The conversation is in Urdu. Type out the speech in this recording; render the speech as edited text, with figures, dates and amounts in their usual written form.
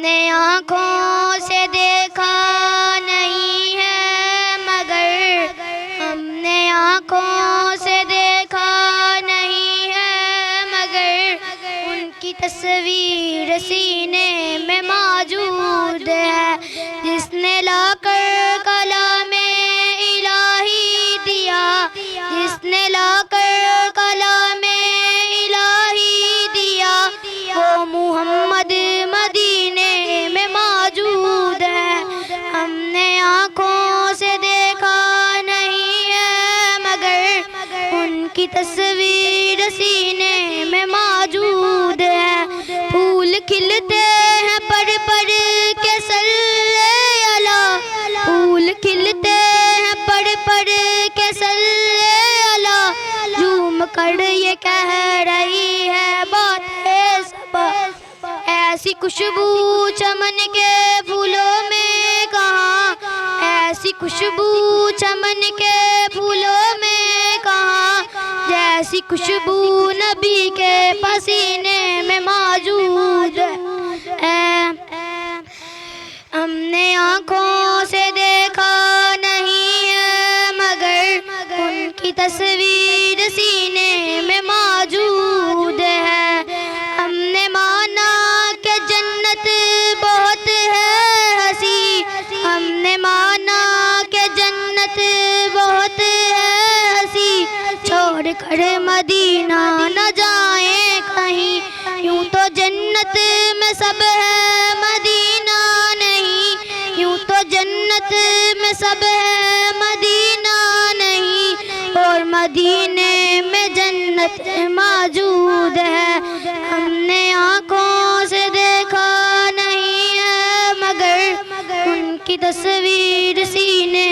نے آنکھوں سے دیکھا نہیں ہے مگر ہم نے آنکھوں سے دیکھا نہیں ہے مگر ان کی تصویر سینے میں موجود ہے جس نے لا کر کلام الہی دیا جس نے لا کر کلام الہی دیا وہ محمد مدینے میں موجود ہے ہم نے آنکھوں سے دیکھا نہیں ہے مگر ان کی تصویر سینے میں موجود ہے پھول کھلتے ہیں پر پر کے صلی اللہ پھول کھلتے ہیں پر پر کے صلی اللہ جھوم کر یہ کہہ رہی ہے بات صبا ایسی خوشبو چمن کے پھولوں میں کہاں ایسی خوشبو چمن کے پھولوں میں کہاں جیسی خوشبو نبی کے پسینے میں موجود ہے ہم نے آنکھوں سے دیکھا نہیں ہے مگر ان کی تصویر سینے میں موجود ہے ہم نے مانا کہ جنت بہت ہے ہنسی ہم نے مانا کہ جنت بہت ہے ہنسی چھوڑ کر مدینہ نہ جائیں کہیں یوں تو جنت میں سب ہے مدینہ نہیں یوں تو جنت میں سب ہے مدینہ نہیں اور مدینے میں جنت موجود ہے ہم نے آنکھوں سے دیکھا نہیں ہے مگر ان کی تصویر سینے